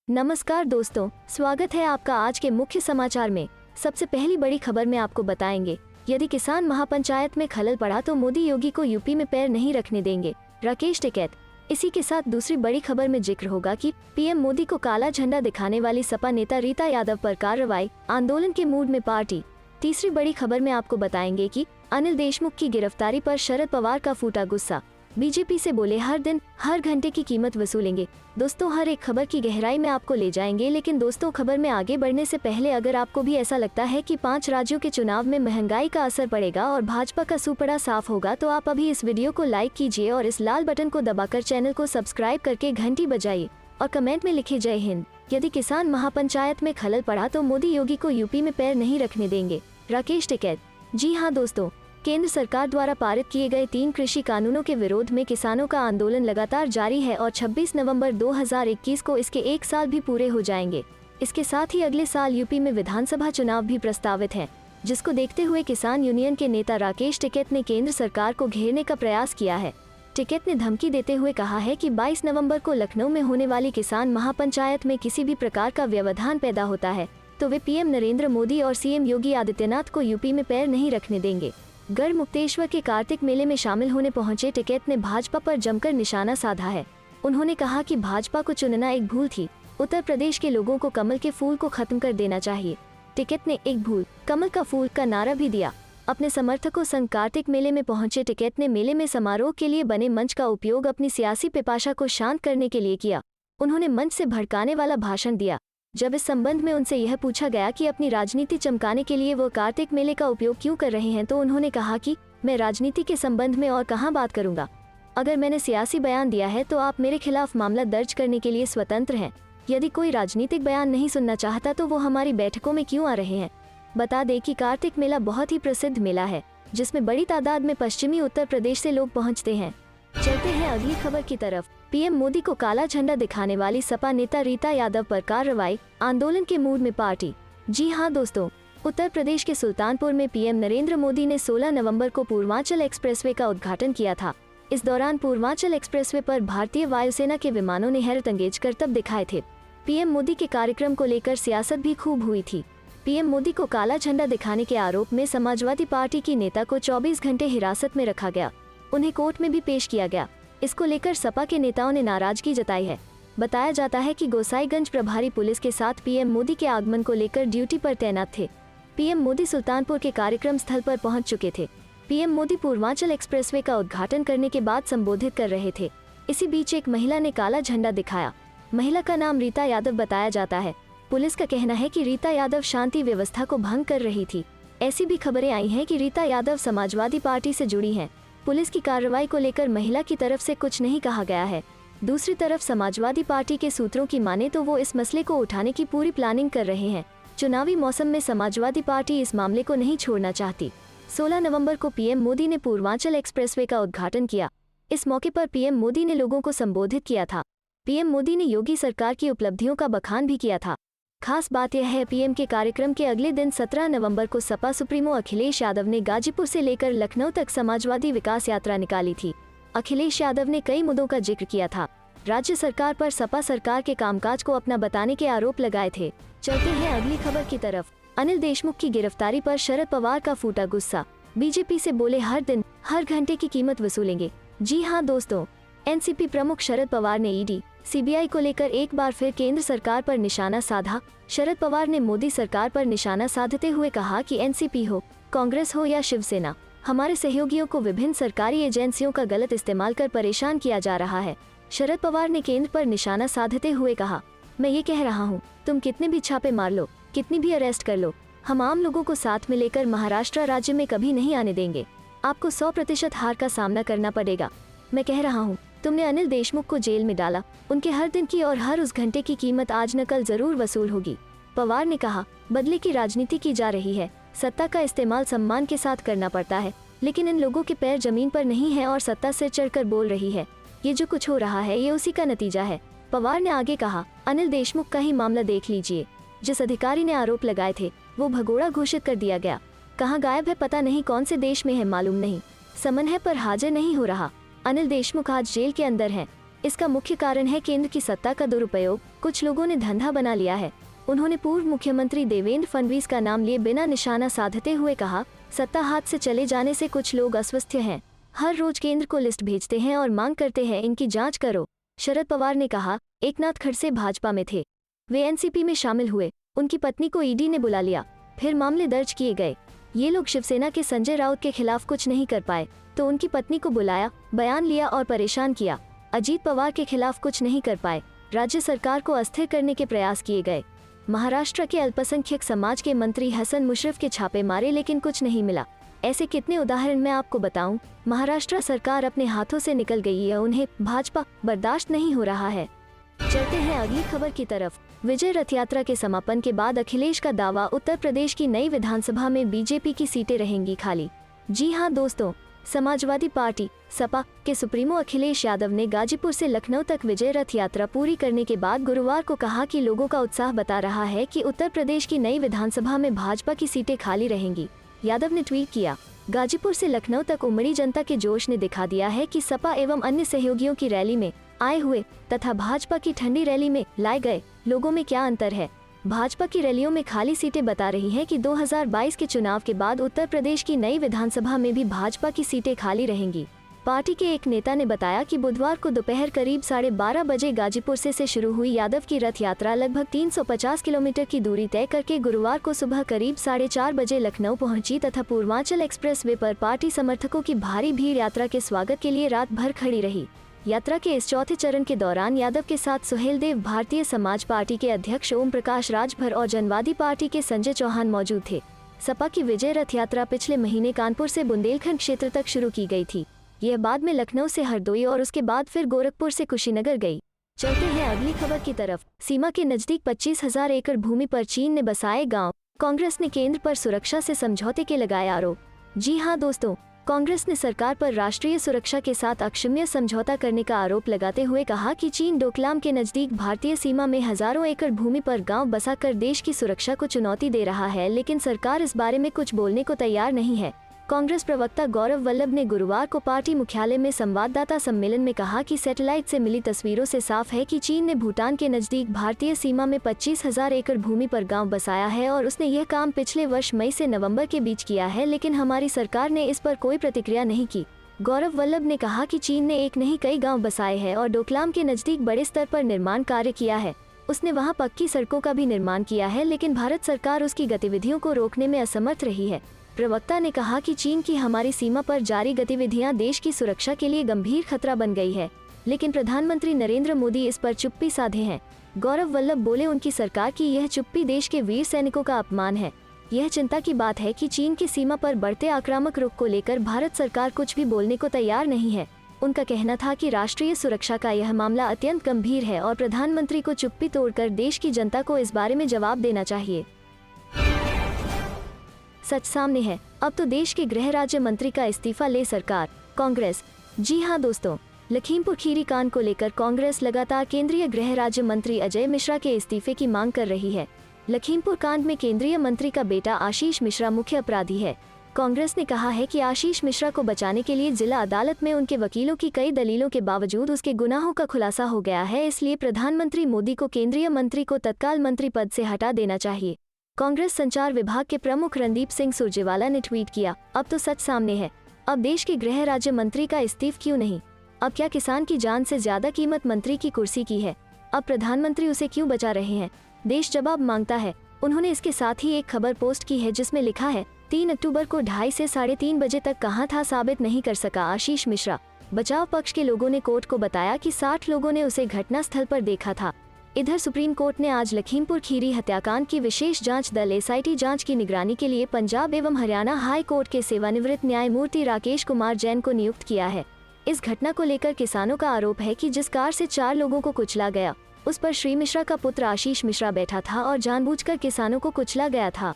नमस्कार दोस्तों, स्वागत है आपका आज के मुख्य समाचार में। सबसे पहली बड़ी खबर में आपको बताएंगे, यदि किसान महापंचायत में खलल पड़ा तो मोदी योगी को यूपी में पैर नहीं रखने देंगे, राकेश टिकैत। इसी के साथ दूसरी बड़ी खबर में जिक्र होगा कि पीएम मोदी को काला झंडा दिखाने वाली सपा नेता रीता यादव पर कार्रवाई, आंदोलन के मूड में पार्टी। तीसरी बड़ी खबर में आपको बताएंगे कि अनिल देशमुख की गिरफ्तारी पर शरद पवार का फूटा गुस्सा, बीजेपी से बोले हर दिन हर घंटे की कीमत वसूलेंगे। दोस्तों, हर एक खबर की गहराई में आपको ले जाएंगे, लेकिन दोस्तों खबर में आगे बढ़ने से पहले अगर आपको भी ऐसा लगता है कि 5 राज्यों के चुनाव में महंगाई का असर पड़ेगा और भाजपा का सुपड़ा साफ होगा, तो आप अभी इस वीडियो को लाइक कीजिए और इस लाल बटन को दबाकर चैनल को सब्सक्राइब करके घंटी बजाइए और कमेंट में लिखे जय हिंद। यदि किसान महापंचायत में खलल पड़ा तो मोदी योगी को यूपी में पैर नहीं रखने देंगे, राकेश टिकैत। जी हाँ दोस्तों, केंद्र सरकार द्वारा पारित किए गए 3 कृषि कानूनों के विरोध में किसानों का आंदोलन लगातार जारी है और 26 नवंबर 2021 को इसके 1 साल भी पूरे हो जाएंगे। इसके साथ ही अगले साल यूपी में विधानसभा चुनाव भी प्रस्तावित हैं, जिसको देखते हुए किसान यूनियन के नेता राकेश टिकैत ने केंद्र सरकार को घेरने का प्रयास किया है। टिकैत ने धमकी देते हुए कहा है कि 22 नवंबर को लखनऊ में होने वाली किसान महापंचायत में किसी भी प्रकार का व्यवधान पैदा होता है तो वे पीएम नरेंद्र मोदी और सीएम योगी आदित्यनाथ को यूपी में पैर नहीं रखने देंगे। गढ़मुक्तेश्वर के कार्तिक मेले में शामिल होने पहुंचे टिकैत ने भाजपा पर जमकर निशाना साधा है। उन्होंने कहा कि भाजपा को चुनना एक भूल थी, उत्तर प्रदेश के लोगों को कमल के फूल को खत्म कर देना चाहिए। टिकैत ने एक भूल कमल का फूल का नारा भी दिया। अपने समर्थकों संग कार्तिक मेले में पहुंचे टिकैत ने मेले में समारोह के लिए बने मंच का उपयोग अपनी सियासी पिपाशा को शांत करने के लिए किया। उन्होंने मंच से भड़काने वाला भाषण दिया। जब इस संबंध में उनसे यह पूछा गया कि अपनी राजनीति चमकाने के लिए वो कार्तिक मेले का उपयोग क्यों कर रहे हैं, तो उन्होंने कहा कि मैं राजनीति के संबंध में और कहां बात करूंगा। अगर मैंने सियासी बयान दिया है तो आप मेरे खिलाफ मामला दर्ज करने के लिए स्वतंत्र हैं। यदि कोई राजनीतिक बयान नहीं सुनना चाहता तो वो हमारी बैठकों में क्यों आ रहे हैं। बता दें कि कार्तिक मेला बहुत ही प्रसिद्ध मेला है, जिसमें बड़ी तादाद में पश्चिमी उत्तर प्रदेश से लोग पहुँचते हैं। चलते हैं अगली खबर की तरफ। पीएम मोदी को काला झंडा दिखाने वाली सपा नेता रीता यादव पर कार्रवाई, आंदोलन के मूड में पार्टी। जी हां दोस्तों, उत्तर प्रदेश के सुल्तानपुर में पीएम नरेंद्र मोदी ने 16 नवंबर को पूर्वांचल एक्सप्रेसवे का उद्घाटन किया था। इस दौरान पूर्वांचल एक्सप्रेसवे पर भारतीय वायुसेना के विमानों ने हैरतअंगेज करतब दिखाए थे। पीएम मोदी के कार्यक्रम को लेकर सियासत भी खूब हुई थी। पीएम मोदी को काला झंडा दिखाने के आरोप में समाजवादी पार्टी की नेता को 24 घंटे हिरासत में रखा गया। उन्हें कोर्ट में भी पेश किया गया। इसको लेकर सपा के नेताओं ने नाराजगी जताई है। बताया जाता है कि गोसाईगंज प्रभारी पुलिस के साथ पीएम मोदी के आगमन को लेकर ड्यूटी पर तैनात थे। पीएम मोदी सुल्तानपुर के कार्यक्रम स्थल पर पहुंच चुके थे। पीएम मोदी पूर्वांचल एक्सप्रेसवे का उद्घाटन करने के बाद संबोधित कर रहे थे। इसी बीच एक महिला ने काला झंडा दिखाया। महिला का नाम रीता यादव बताया जाता है। पुलिस का कहना है कि रीता यादव शांति व्यवस्था को भंग कर रही थी। ऐसी भी खबरें आई हैं कि रीता यादव समाजवादी पार्टी से जुड़ी हैं। पुलिस की कार्रवाई को लेकर महिला की तरफ से कुछ नहीं कहा गया है। दूसरी तरफ समाजवादी पार्टी के सूत्रों की माने तो वो इस मसले को उठाने की पूरी प्लानिंग कर रहे हैं। चुनावी मौसम में समाजवादी पार्टी इस मामले को नहीं छोड़ना चाहती। 16 नवंबर को पीएम मोदी ने पूर्वांचल एक्सप्रेसवे का उद्घाटन किया। इस मौके पर पीएम मोदी ने लोगों को संबोधित किया था। पीएम मोदी ने योगी सरकार की उपलब्धियों का बखान भी किया था। खास बात यह है, पीएम के कार्यक्रम के अगले दिन 17 नवंबर को सपा सुप्रीमो अखिलेश यादव ने गाजीपुर से लेकर लखनऊ तक समाजवादी विकास यात्रा निकाली थी। अखिलेश यादव ने कई मुद्दों का जिक्र किया था। राज्य सरकार पर सपा सरकार के कामकाज को अपना बताने के आरोप लगाए थे। चलते हैं अगली खबर की तरफ। अनिल देशमुख की गिरफ्तारी पर शरद पवार का फूटा गुस्सा, बीजेपी से बोले हर दिन हर घंटे की कीमत वसूलेंगे। जी हाँ दोस्तों, एनसीपी प्रमुख शरद पवार ने ईडी सीबीआई को लेकर एक बार फिर केंद्र सरकार पर निशाना साधा। शरद पवार ने मोदी सरकार पर निशाना साधते हुए कहा कि एनसीपी हो, कांग्रेस हो या शिवसेना, हमारे सहयोगियों को विभिन्न सरकारी एजेंसियों का गलत इस्तेमाल कर परेशान किया जा रहा है। शरद पवार ने केंद्र पर निशाना साधते हुए कहा, मैं ये कह रहा हूँ, तुम कितने भी छापे मार लो, कितनी भी अरेस्ट कर लो, हम आम लोगों को साथ में लेकर महाराष्ट्र राज्य में कभी नहीं आने देंगे। आपको 100% हार का सामना करना पड़ेगा। मैं कह रहा हूँ, तुमने अनिल देशमुख को जेल में डाला, उनके हर दिन की और हर उस घंटे की कीमत आज न कल जरूर वसूल होगी। पवार ने कहा, बदले की राजनीति की जा रही है, सत्ता का इस्तेमाल सम्मान के साथ करना पड़ता है, लेकिन इन लोगों के पैर जमीन पर नहीं है और सत्ता सिर चढ़कर बोल रही है। ये जो कुछ हो रहा है ये उसी का नतीजा है। पवार ने आगे कहा, अनिल देशमुख का ही मामला देख लीजिए। जिस अधिकारी ने आरोप लगाए थे वो भगोड़ा घोषित कर दिया गया। कहाँ गायब है पता नहीं, कौन से देश में है मालूम नहीं, समन है पर हाजिर नहीं हो रहा। अनिल देशमुख आज जेल के अंदर हैं। इसका मुख्य कारण है केंद्र की सत्ता का दुरुपयोग। कुछ लोगों ने धंधा बना लिया है। उन्होंने पूर्व मुख्यमंत्री देवेंद्र फडणवीस का नाम लिए बिना निशाना साधते हुए कहा, सत्ता हाथ से चले जाने से कुछ लोग अस्वस्थ हैं। हर रोज केंद्र को लिस्ट भेजते हैं और मांग करते हैं इनकी जांच करो। शरद पवार ने कहा, एकनाथ खड़से भाजपा में थे, वे एनसीपी में शामिल हुए, उनकी पत्नी को ईडी ने बुला लिया, फिर मामले दर्ज किए गए। ये लोग शिवसेना के संजय राउत के खिलाफ कुछ नहीं कर पाए तो उनकी पत्नी को बुलाया, बयान लिया और परेशान किया। अजीत पवार के खिलाफ कुछ नहीं कर पाए, राज्य सरकार को अस्थिर करने के प्रयास किए गए। महाराष्ट्र के अल्पसंख्यक समाज के मंत्री हसन मुशर्रफ के छापे मारे लेकिन कुछ नहीं मिला। ऐसे कितने उदाहरण मैं आपको बताऊं। महाराष्ट्र सरकार अपने हाथों से निकल गई है, उन्हें भाजपा बर्दाश्त नहीं हो रहा है। चलते हैं अगली खबर की तरफ। विजय रथ यात्रा के समापन के बाद अखिलेश का दावा, उत्तर प्रदेश की नई विधानसभा में बीजेपी की सीटें रहेंगी खाली। जी हां दोस्तों, समाजवादी पार्टी सपा के सुप्रीमो अखिलेश यादव ने गाजीपुर से लखनऊ तक विजय रथ यात्रा पूरी करने के बाद गुरुवार को कहा कि लोगों का उत्साह बता रहा है कि उत्तर प्रदेश की नई विधानसभा में भाजपा की सीटें खाली रहेंगी। यादव ने ट्वीट किया, गाजीपुर से लखनऊ तक उमड़ी जनता के जोश ने दिखा दिया है कि सपा एवं अन्य सहयोगियों की रैली में आए हुए तथा भाजपा की ठंडी रैली में लाए गए लोगों में क्या अंतर है। भाजपा की रैलियों में खाली सीटें बता रही हैं कि 2022 के चुनाव के बाद उत्तर प्रदेश की नई विधानसभा में भी भाजपा की सीटें खाली रहेंगी। पार्टी के एक नेता ने बताया कि बुधवार को दोपहर करीब 12:30 बजे गाजीपुर से शुरू हुई यादव की रथ यात्रा लगभग 350 किलोमीटर की दूरी तय करके गुरुवार को सुबह करीब 4:30 बजे लखनऊ पहुंची तथा पूर्वांचल एक्सप्रेसवे पर पार्टी समर्थकों की भारी भीड़ यात्रा के स्वागत के लिए रात भर खड़ी रही। यात्रा के इस चौथे चरण के दौरान यादव के साथ सुहेलदेव, भारतीय समाज पार्टी के अध्यक्ष ओम प्रकाश राजभर और जनवादी पार्टी के संजय चौहान मौजूद थे। सपा की विजय रथ यात्रा पिछले महीने कानपुर से बुंदेलखंड क्षेत्र तक शुरू की गई थी। यह बाद में लखनऊ से हरदोई और उसके बाद फिर गोरखपुर से कुशीनगर गई। चलते हैं अगली खबर की तरफ। सीमा के नजदीक 25,000 एकड़ भूमि पर चीन ने बसाए गांव। कांग्रेस ने केंद्र पर सुरक्षा से समझौते के लगाए आरोप। जी हां दोस्तों, कांग्रेस ने सरकार पर राष्ट्रीय सुरक्षा के साथ अक्षम्य समझौता करने का आरोप लगाते हुए कहा कि चीन डोकलाम के नजदीक भारतीय सीमा में हजारों एकड़ भूमि पर गांव बसाकर देश की सुरक्षा को चुनौती दे रहा है, लेकिन सरकार इस बारे में कुछ बोलने को तैयार नहीं है। कांग्रेस प्रवक्ता गौरव वल्लभ ने गुरुवार को पार्टी मुख्यालय में संवाददाता सम्मेलन में कहा कि सैटेलाइट से मिली तस्वीरों से साफ है कि चीन ने भूटान के नजदीक भारतीय सीमा में 25,000 एकड़ भूमि पर गांव बसाया है और उसने यह काम पिछले वर्ष मई से नवंबर के बीच किया है, लेकिन हमारी सरकार ने इस पर कोई प्रतिक्रिया नहीं की। गौरव वल्लभ ने कहा कि चीन ने एक नहीं कई गाँव बसाए हैं और डोकलाम के नजदीक बड़े स्तर पर निर्माण कार्य किया है। उसने वहाँ पक्की सड़कों का भी निर्माण किया है, लेकिन भारत सरकार उसकी गतिविधियों को रोकने में असमर्थ रही है। प्रवक्ता ने कहा कि चीन की हमारी सीमा पर जारी गतिविधियां देश की सुरक्षा के लिए गंभीर खतरा बन गई है, लेकिन प्रधानमंत्री नरेंद्र मोदी इस पर चुप्पी साधे हैं। गौरव वल्लभ बोले, उनकी सरकार की यह चुप्पी देश के वीर सैनिकों का अपमान है। यह चिंता की बात है कि चीन की सीमा पर बढ़ते आक्रामक रुख को लेकर भारत सरकार कुछ भी बोलने को तैयार नहीं है। उनका कहना था कि राष्ट्रीय सुरक्षा का यह मामला अत्यंत गंभीर है और प्रधानमंत्री को चुप्पी तोड़कर देश की जनता को इस बारे में जवाब देना चाहिए। सच सामने है, अब तो देश के गृह राज्य मंत्री का इस्तीफा ले सरकार, कांग्रेस। जी हां दोस्तों, लखीमपुर खीरी कांड को लेकर कांग्रेस लगातार केंद्रीय गृह राज्य मंत्री अजय मिश्रा के इस्तीफे की मांग कर रही है। लखीमपुर कांड में केंद्रीय मंत्री का बेटा आशीष मिश्रा मुख्य अपराधी है। कांग्रेस ने कहा है कि आशीष मिश्रा को बचाने के लिए जिला अदालत में उनके वकीलों की कई दलीलों के बावजूद उसके गुनाहों का खुलासा हो गया है, इसलिए प्रधानमंत्री मोदी को केंद्रीय मंत्री को तत्काल मंत्री पद से हटा देना चाहिए। कांग्रेस संचार विभाग के प्रमुख रणदीप सिंह सुरजेवाला ने ट्वीट किया, अब तो सच सामने है, अब देश के गृह राज्य मंत्री का इस्तीफा क्यों नहीं? अब क्या किसान की जान से ज्यादा कीमत मंत्री की कुर्सी की है? अब प्रधानमंत्री उसे क्यों बचा रहे हैं? देश जवाब मांगता है। उन्होंने इसके साथ ही एक खबर पोस्ट की है जिसमें लिखा है, 3 अक्टूबर को 2:30 से 3:30 बजे तक कहां था साबित नहीं कर सका आशीष मिश्रा। बचाव पक्ष के लोगों ने कोर्ट को बताया कि 60 लोगों ने उसे घटनास्थल पर देखा था। इधर सुप्रीम कोर्ट ने आज लखीमपुर खीरी हत्याकांड की विशेष जांच दल एसआईटी जांच की निगरानी के लिए पंजाब एवं हरियाणा हाई कोर्ट के सेवानिवृत्त न्यायमूर्ति राकेश कुमार जैन को नियुक्त किया है। इस घटना को लेकर किसानों का आरोप है कि जिस कार से 4 लोगों को कुचला गया, उस पर श्री मिश्रा का पुत्र आशीष मिश्रा बैठा था और जानबूझकर किसानों को कुचला गया था।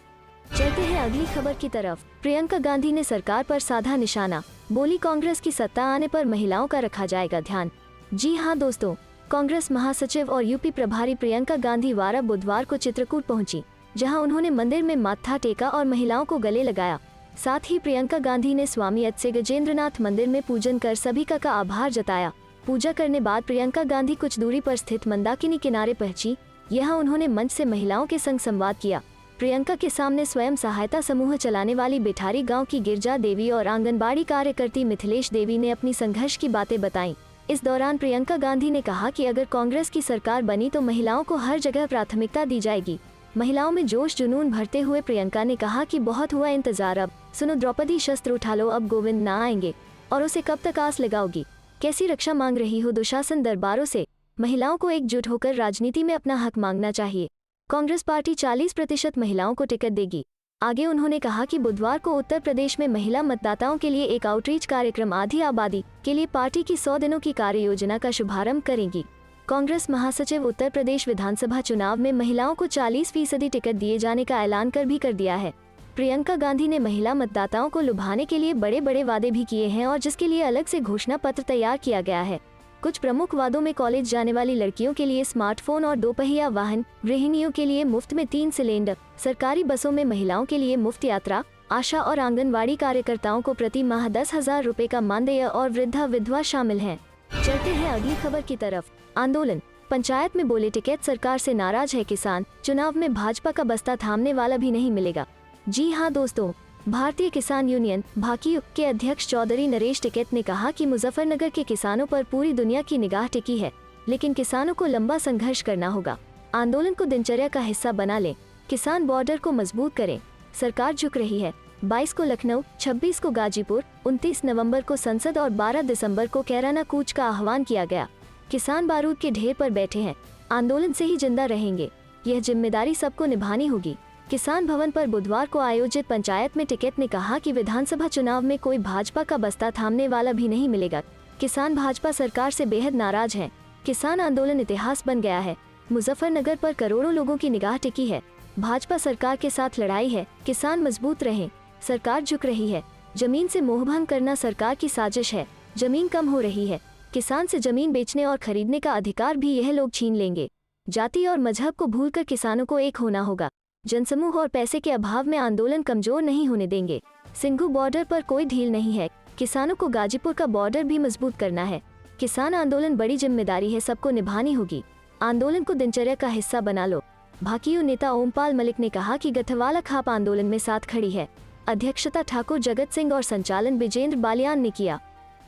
चलते हैं अगली खबर की तरफ। प्रियंका गांधी ने सरकार पर साधा निशाना, बोली कांग्रेस की सत्ता आने पर महिलाओं का रखा जाएगा ध्यान। जी हां दोस्तों, कांग्रेस महासचिव और यूपी प्रभारी प्रियंका गांधी वारा बुधवार को चित्रकूट पहुंची, जहां उन्होंने मंदिर में माथा टेका और महिलाओं को गले लगाया। साथ ही प्रियंका गांधी ने स्वामी अत्स्य गजेंद्रनाथ मंदिर में पूजन कर सभी का आभार जताया। पूजा करने बाद प्रियंका गांधी कुछ दूरी पर स्थित मंदाकिनी किनारे पहुंची। यहाँ उन्होंने मंच से महिलाओं के संग संवाद किया। प्रियंका के सामने स्वयं सहायता समूह चलाने वाली बिठारी गांव की गिरजा देवी और आंगनबाड़ी कार्यकर्ती मिथिलेश देवी ने अपनी संघर्ष की बातें बताईं। इस दौरान प्रियंका गांधी ने कहा कि अगर कांग्रेस की सरकार बनी तो महिलाओं को हर जगह प्राथमिकता दी जाएगी। महिलाओं में जोश जुनून भरते हुए प्रियंका ने कहा कि बहुत हुआ इंतजार, अब सुनो द्रौपदी शस्त्र उठा लो, अब गोविंद ना आएंगे और उसे कब तक आस लगाओगी। कैसी रक्षा मांग रही हो दुशासन दरबारों से। महिलाओं को एकजुट होकर राजनीति में अपना हक मांगना चाहिए। कांग्रेस पार्टी 40% महिलाओं को टिकट देगी। आगे उन्होंने कहा कि बुधवार को उत्तर प्रदेश में महिला मतदाताओं के लिए एक आउटरीच कार्यक्रम आधी आबादी के लिए पार्टी की 100 दिनों की कार्य योजना का शुभारंभ करेंगी। कांग्रेस महासचिव उत्तर प्रदेश विधानसभा चुनाव में महिलाओं को 40% टिकट दिए जाने का ऐलान कर दिया है। प्रियंका गांधी ने महिला मतदाताओं को लुभाने के लिए बड़े बड़े वादे भी किए हैं और जिसके लिए अलग से घोषणा पत्र तैयार किया गया है। कुछ प्रमुख वादों में कॉलेज जाने वाली लड़कियों के लिए स्मार्टफोन और दोपहिया वाहन, गृहिणियों के लिए मुफ्त में 3 सिलेंडर, सरकारी बसों में महिलाओं के लिए मुफ्त यात्रा, आशा और आंगनवाड़ी कार्यकर्ताओं को प्रति माह 10,000 रुपए का मानदेय और वृद्धा विधवा शामिल हैं। चलते हैं अगली खबर की तरफ। आंदोलन, पंचायत में बोले टिकैत सरकार से नाराज है किसान, चुनाव में भाजपा का बस्ता थामने वाला भी नहीं मिलेगा। जी हाँ दोस्तों, भारतीय किसान यूनियन भाकियू के अध्यक्ष चौधरी नरेश टिकैत ने कहा कि मुजफ्फरनगर के किसानों पर पूरी दुनिया की निगाह टिकी है, लेकिन किसानों को लंबा संघर्ष करना होगा। आंदोलन को दिनचर्या का हिस्सा बना ले, किसान बॉर्डर को मजबूत करें। सरकार झुक रही है। 22 को लखनऊ, 26 को गाजीपुर, 29 नवंबर को संसद और 12 दिसंबर को कैराना कूच का आह्वान किया गया। किसान बारूद के ढेर पर बैठे हैं, आंदोलन से ही जिंदा रहेंगे। यह जिम्मेदारी सबको निभानी होगी। किसान भवन पर बुधवार को आयोजित पंचायत में टिकैत ने कहा कि विधानसभा चुनाव में कोई भाजपा का बस्ता थामने वाला भी नहीं मिलेगा। किसान भाजपा सरकार से बेहद नाराज हैं। किसान आंदोलन इतिहास बन गया है। मुजफ्फरनगर पर करोड़ों लोगों की निगाह टिकी है। भाजपा सरकार के साथ लड़ाई है। किसान मजबूत रहें। सरकार झुक रही है। जमीन से मोहभंग करना सरकार की साजिश है। जमीन कम हो रही है। किसान से जमीन बेचने और खरीदने का अधिकार भी यह लोग छीन लेंगे। जाति और मजहब को भूलकर किसानों को एक होना होगा। जनसमूह और पैसे के अभाव में आंदोलन कमजोर नहीं होने देंगे। सिंघू बॉर्डर पर कोई ढील नहीं है। किसानों को गाजीपुर का बॉर्डर भी मजबूत करना है। किसान आंदोलन बड़ी जिम्मेदारी है, सबको निभानी होगी। आंदोलन को दिनचर्या का हिस्सा बना लो। भाकियू नेता ओमपाल मलिक ने कहा कि गठवाला खाप आंदोलन में साथ खड़ी है। अध्यक्षता ठाकुर जगत सिंह और संचालन विजेंद्र बालियान ने किया।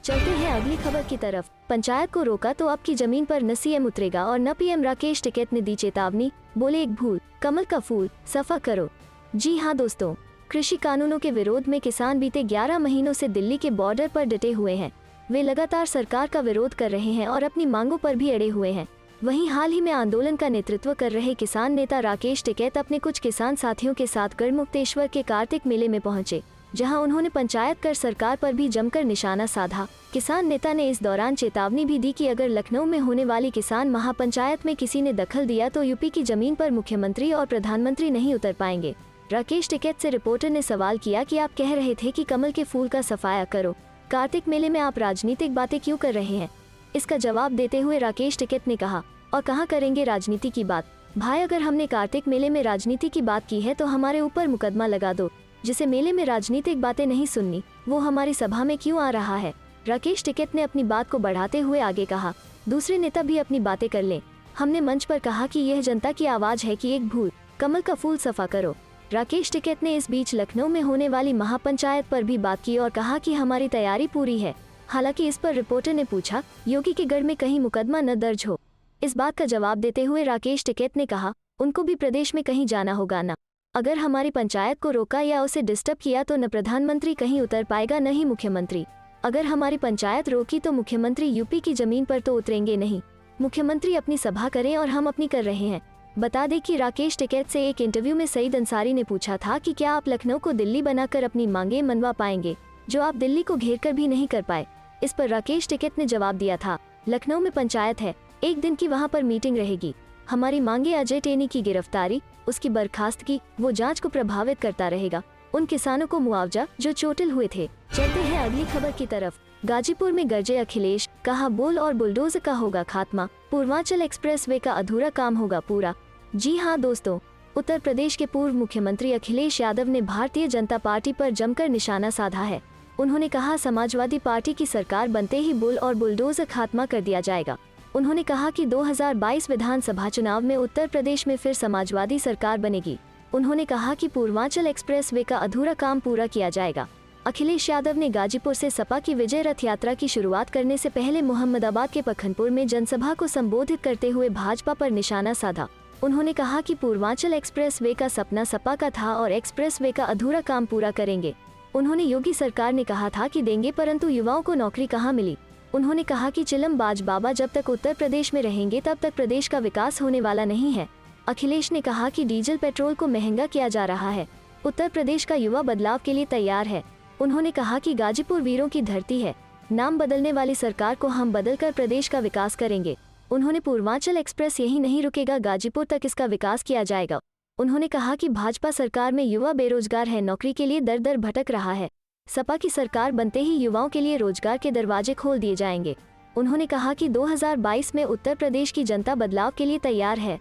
चलते हैं अगली खबर की तरफ। पंचायत को रोका तो अब की जमीन पर न सीएम उतरेगा और न पीएम। राकेश टिकैत ने दी चेतावनी, बोले एक भूल कमल का फूल सफा करो। जी हाँ दोस्तों, कृषि कानूनों के विरोध में किसान बीते 11 महीनों से दिल्ली के बॉर्डर पर डटे हुए हैं। वे लगातार सरकार का विरोध कर रहे हैं और अपनी मांगों पर भी अड़े हुए हैं। वहीं हाल ही में आंदोलन का नेतृत्व कर रहे किसान नेता राकेश टिकैत अपने कुछ किसान साथियों के साथ गढ़मुक्तेश्वर के कार्तिक मेले में पहुंचे, जहां उन्होंने पंचायत कर सरकार पर भी जमकर निशाना साधा। किसान नेता ने इस दौरान चेतावनी भी दी कि अगर लखनऊ में होने वाली किसान महापंचायत में किसी ने दखल दिया तो यूपी की जमीन पर मुख्यमंत्री और प्रधानमंत्री नहीं उतर पाएंगे। राकेश टिकैत से रिपोर्टर ने सवाल किया कि आप कह रहे थे कि कमल के फूल का सफाया करो, कार्तिक मेले में आप राजनीतिक बातें क्यों कर रहे हैं? इसका जवाब देते हुए राकेश टिकैत ने कहा, और कहाँ करेंगे राजनीति की बात? भाई, अगर हमने कार्तिक मेले में राजनीति की बात की है तो हमारे ऊपर मुकदमा लगा दो। जिसे मेले में राजनीतिक बातें नहीं सुननी, वो हमारी सभा में क्यों आ रहा है? राकेश टिकैत ने अपनी बात को बढ़ाते हुए आगे कहा, दूसरे नेता भी अपनी बातें कर लें। हमने मंच पर कहा कि यह जनता की आवाज है कि एक भूल कमल का फूल सफा करो। राकेश टिकैत ने इस बीच लखनऊ में होने वाली महापंचायत पर भी बात की और कहा कि हमारी तैयारी पूरी है। हालांकि इस पर रिपोर्टर ने पूछा, योगी के गढ़ में कहीं मुकदमा न दर्ज हो? इस बात का जवाब देते हुए राकेश टिकैत ने कहा, उनको भी प्रदेश में कहीं जाना होगा ना। अगर हमारी पंचायत को रोका या उसे डिस्टर्ब किया तो न प्रधानमंत्री कहीं उतर पाएगा न ही मुख्यमंत्री। अगर हमारी पंचायत रोकी तो मुख्यमंत्री यूपी की जमीन पर तो उतरेंगे नहीं। मुख्यमंत्री अपनी सभा करें और हम अपनी कर रहे हैं। बता दें कि राकेश टिकैत से एक इंटरव्यू में सईद अंसारी ने पूछा था कि क्या आप लखनऊ को दिल्ली बनाकर अपनी मांगे मनवा पाएंगे, जो आप दिल्ली को घेर कर भी नहीं कर पाए। इस पर राकेश टिकैत ने जवाब दिया था, लखनऊ में पंचायत है, एक दिन की वहाँ पर मीटिंग रहेगी। हमारी मांगे अजय टेनी की गिरफ्तारी, उसकी बर्खास्तगी, वो जांच को प्रभावित करता रहेगा। उन किसानों को मुआवजा जो चोटिल हुए थे। चलते हैं अगली खबर की तरफ। गाजीपुर में गरजे अखिलेश, कहा बोल और बुलडोजर का होगा खात्मा, पूर्वांचल एक्सप्रेसवे का अधूरा काम होगा पूरा। जी हाँ दोस्तों, उत्तर प्रदेश के पूर्व मुख्यमंत्री अखिलेश यादव ने भारतीय जनता पार्टी पर जमकर निशाना साधा है। उन्होंने कहा समाजवादी पार्टी की सरकार बनते ही बुल और बुलडोजर खात्मा कर दिया जाएगा। उन्होंने कहा कि 2022 विधानसभा चुनाव में उत्तर प्रदेश में फिर समाजवादी सरकार बनेगी। उन्होंने कहा कि पूर्वांचल एक्सप्रेसवे का अधूरा काम पूरा किया जाएगा। अखिलेश यादव ने गाजीपुर से सपा की विजय रथ यात्रा की शुरुआत करने से पहले मोहम्मदाबाद के पखनपुर में जनसभा को संबोधित करते हुए भाजपा पर निशाना साधा। उन्होंने कहा कि पूर्वांचल एक्सप्रेसवे का सपना सपा का था और एक्सप्रेसवे का अधूरा काम पूरा करेंगे। उन्होंने योगी सरकार ने कहा था कि देंगे, परंतु युवाओं को नौकरी कहाँ मिली। उन्होंने कहा कि चिलमबाज बाबा जब तक उत्तर प्रदेश में रहेंगे तब तक प्रदेश का विकास होने वाला नहीं है। अखिलेश ने कहा कि डीजल पेट्रोल को महंगा किया जा रहा है। उत्तर प्रदेश का युवा बदलाव के लिए तैयार है। उन्होंने कहा कि गाजीपुर वीरों की धरती है, नाम बदलने वाली सरकार को हम बदलकर प्रदेश का विकास करेंगे। उन्होंने पूर्वांचल एक्सप्रेस यही नहीं रुकेगा, गाजीपुर तक इसका विकास किया जाएगा। उन्होंने कहा कि भाजपा सरकार में युवा बेरोजगार है, नौकरी के लिए दर दर भटक रहा है। सपा की सरकार बनते ही युवाओं के लिए रोजगार के दरवाजे खोल दिए जाएंगे। उन्होंने कहा कि 2022 में उत्तर प्रदेश की जनता बदलाव के लिए तैयार है।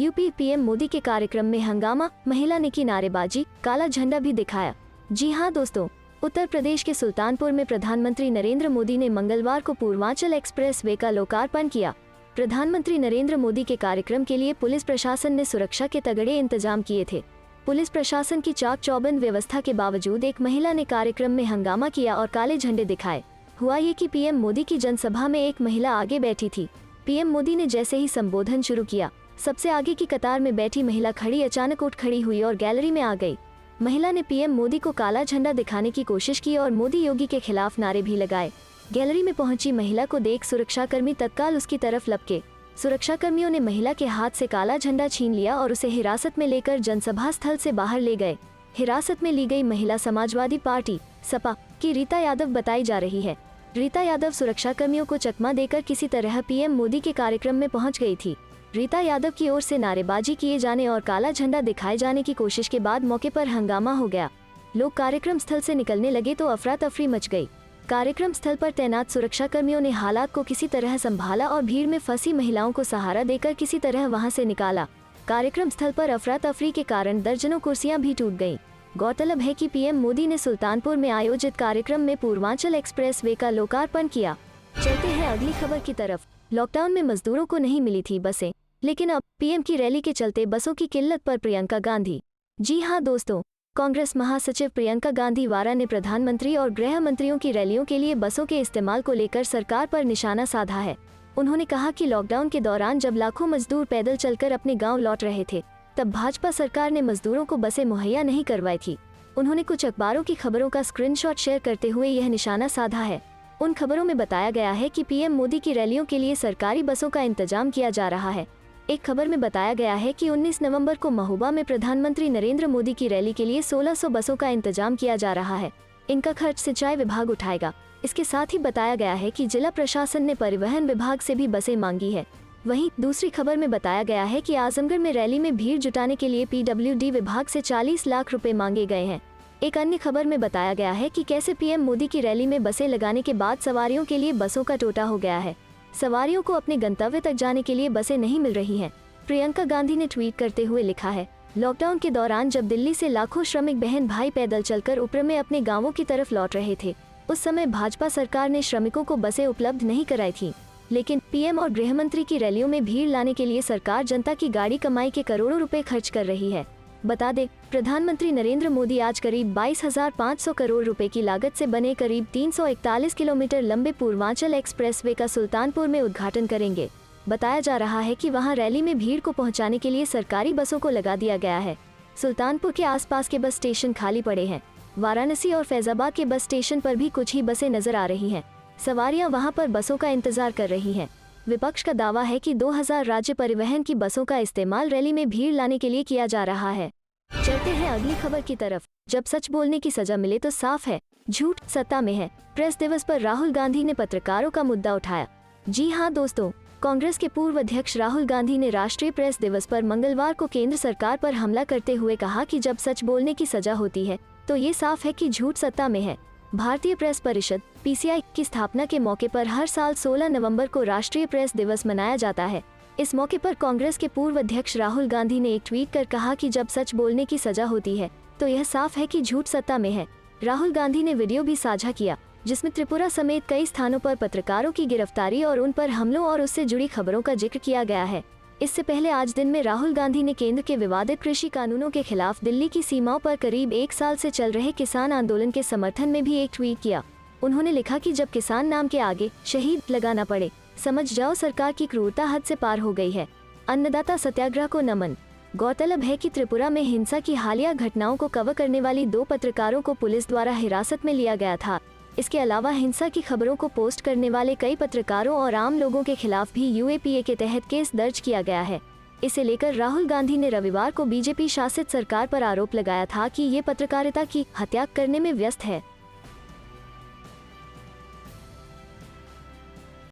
यूपी पीएम मोदी के कार्यक्रम में हंगामा, महिला ने की नारेबाजी, काला झंडा भी दिखाया। जी हां दोस्तों, उत्तर प्रदेश के सुल्तानपुर में प्रधानमंत्री नरेंद्र मोदी ने मंगलवार को पूर्वांचल एक्सप्रेसवे का लोकार्पण किया। प्रधानमंत्री नरेंद्र मोदी के कार्यक्रम के लिए पुलिस प्रशासन ने सुरक्षा के तगड़े इंतजाम किए थे। पुलिस प्रशासन की चाक चौबंद व्यवस्था के बावजूद एक महिला ने कार्यक्रम में हंगामा किया और काले झंडे दिखाए। हुआ ये कि पीएम मोदी की जनसभा में एक महिला आगे बैठी थी। पीएम मोदी ने जैसे ही संबोधन शुरू किया, सबसे आगे की कतार में बैठी महिला अचानक उठ खड़ी हुई और गैलरी में आ गई। महिला ने पीएम मोदी को काला झंडा दिखाने की कोशिश की और मोदी योगी के खिलाफ नारे भी लगाए। गैलरी में पहुंची महिला को देख सुरक्षाकर्मी तत्काल उसकी तरफ लपके। सुरक्षाकर्मियों ने महिला के हाथ से काला झंडा छीन लिया और उसे हिरासत में लेकर जनसभा स्थल से बाहर ले गए। हिरासत में ली गई महिला समाजवादी पार्टी सपा की रीता यादव बताई जा रही है। रीता यादव सुरक्षाकर्मियों को चकमा देकर किसी तरह पीएम मोदी के कार्यक्रम में पहुंच गई थी। रीता यादव की ओर से नारेबाजी किए जाने और काला झंडा दिखाए जाने की कोशिश के बाद मौके पर हंगामा हो गया। लोग कार्यक्रम स्थल से निकलने लगे तो अफरा तफरी मच गई। कार्यक्रम स्थल पर तैनात सुरक्षाकर्मियों ने हालात को किसी तरह संभाला और भीड़ में फंसी महिलाओं को सहारा देकर किसी तरह वहां से निकाला। कार्यक्रम स्थल पर अफरा तफरी के कारण दर्जनों कुर्सियां भी टूट गईं। गौरतलब है कि पीएम मोदी ने सुल्तानपुर में आयोजित कार्यक्रम में पूर्वांचल एक्सप्रेसवे का लोकार्पण किया। चलते हैं अगली खबर की तरफ। लॉकडाउन में मजदूरों को नहीं मिली थी बसें, लेकिन अब पीएम की रैली के चलते बसों की किल्लत पर प्रियंका गांधी। जी हां दोस्तों, कांग्रेस महासचिव प्रियंका गांधी वारा ने प्रधानमंत्री और गृह मंत्रियों की रैलियों के लिए बसों के इस्तेमाल को लेकर सरकार पर निशाना साधा है। उन्होंने कहा कि लॉकडाउन के दौरान जब लाखों मजदूर पैदल चलकर अपने गांव लौट रहे थे, तब भाजपा सरकार ने मजदूरों को बसें मुहैया नहीं करवाई थी। उन्होंने कुछ अखबारों की खबरों का स्क्रीनशॉट शेयर करते हुए यह निशाना साधा है। उन खबरों में बताया गया है कि पीएम मोदी की रैलियों के लिए सरकारी बसों का इंतजाम किया जा रहा है। एक खबर में बताया गया है कि 19 नवंबर को महोबा में प्रधानमंत्री नरेंद्र मोदी की रैली के लिए 1600 बसों का इंतजाम किया जा रहा है। इनका खर्च सिंचाई विभाग उठाएगा। इसके साथ ही बताया गया है कि जिला प्रशासन ने परिवहन विभाग से भी बसें मांगी है। वहीं दूसरी खबर में बताया गया है कि आजमगढ़ में रैली में भीड़ जुटाने के लिए पीडब्ल्यूडी विभाग से 40 लाख रुपए मांगे गए हैं। एक अन्य खबर में बताया गया है कि कैसे पीएम मोदी की रैली में बसें लगाने के बाद सवारियों के लिए बसों का टोटा हो गया है। सवारियों को अपने गंतव्य तक जाने के लिए बसें नहीं मिल रही हैं। प्रियंका गांधी ने ट्वीट करते हुए लिखा है, लॉकडाउन के दौरान जब दिल्ली से लाखों श्रमिक बहन भाई पैदल चलकर ऊपर में अपने गांवों की तरफ लौट रहे थे, उस समय भाजपा सरकार ने श्रमिकों को बसें उपलब्ध नहीं कराई थी। लेकिन पीएम और गृह मंत्री की रैलियों में भीड़ लाने के लिए सरकार जनता की गाड़ी कमाई के करोड़ों रुपए खर्च कर रही है। बता दें, प्रधानमंत्री नरेंद्र मोदी आज करीब 22,500 करोड़ रुपए की लागत से बने करीब 341 किलोमीटर लंबे पूर्वांचल एक्सप्रेसवे का सुल्तानपुर में उद्घाटन करेंगे। बताया जा रहा है कि वहां रैली में भीड़ को पहुंचाने के लिए सरकारी बसों को लगा दिया गया है। सुल्तानपुर के आसपास के बस स्टेशन खाली पड़े हैं। वाराणसी और फैजाबाद के बस स्टेशन पर भी कुछ ही बसें नजर आ रही हैं। सवारियां वहां पर बसों का इंतजार कर रही हैं। विपक्ष का दावा है कि 2000 राज्य परिवहन की बसों का इस्तेमाल रैली में भीड़ लाने के लिए किया जा रहा है। चलते हैं अगली खबर की तरफ। जब सच बोलने की सजा मिले तो साफ है, झूठ सत्ता में है। प्रेस दिवस पर राहुल गांधी ने पत्रकारों का मुद्दा उठाया। जी हां दोस्तों, कांग्रेस के पूर्व अध्यक्ष राहुल गांधी ने राष्ट्रीय प्रेस दिवस पर मंगलवार को केंद्र सरकार पर हमला करते हुए कहा कि जब सच बोलने की सजा होती है तो ये साफ है कि झूठ सत्ता में है। भारतीय प्रेस परिषद (पीसीआई) की स्थापना के मौके पर हर साल 16 नवंबर को राष्ट्रीय प्रेस दिवस मनाया जाता है। इस मौके पर कांग्रेस के पूर्व अध्यक्ष राहुल गांधी ने एक ट्वीट कर कहा कि जब सच बोलने की सजा होती है तो यह साफ है कि झूठ सत्ता में है। राहुल गांधी ने वीडियो भी साझा किया जिसमें त्रिपुरा समेत कई स्थानों पर पत्रकारों की गिरफ्तारी और उन पर हमलों और उससे जुड़ी खबरों का जिक्र किया गया है। इससे पहले आज दिन में राहुल गांधी ने केंद्र के विवादित कृषि कानूनों के खिलाफ दिल्ली की सीमाओं पर करीब 1 साल से चल रहे किसान आंदोलन के समर्थन में भी एक ट्वीट किया। उन्होंने लिखा कि जब किसान नाम के आगे शहीद लगाना पड़े, समझ जाओ सरकार की क्रूरता हद से पार हो गई है। अन्नदाता सत्याग्रह को नमन। गौरतलब है कि त्रिपुरा में हिंसा की हालिया घटनाओं को कवर करने वाली 2 पत्रकारों को पुलिस द्वारा हिरासत में लिया गया था। इसके अलावा हिंसा की खबरों को पोस्ट करने वाले कई पत्रकारों और आम लोगों के खिलाफ भी यूएपीए के तहत केस दर्ज किया गया है। इसे लेकर राहुल गांधी ने रविवार को बीजेपी शासित सरकार पर आरोप लगाया था कि ये पत्रकारिता की हत्या करने में व्यस्त है।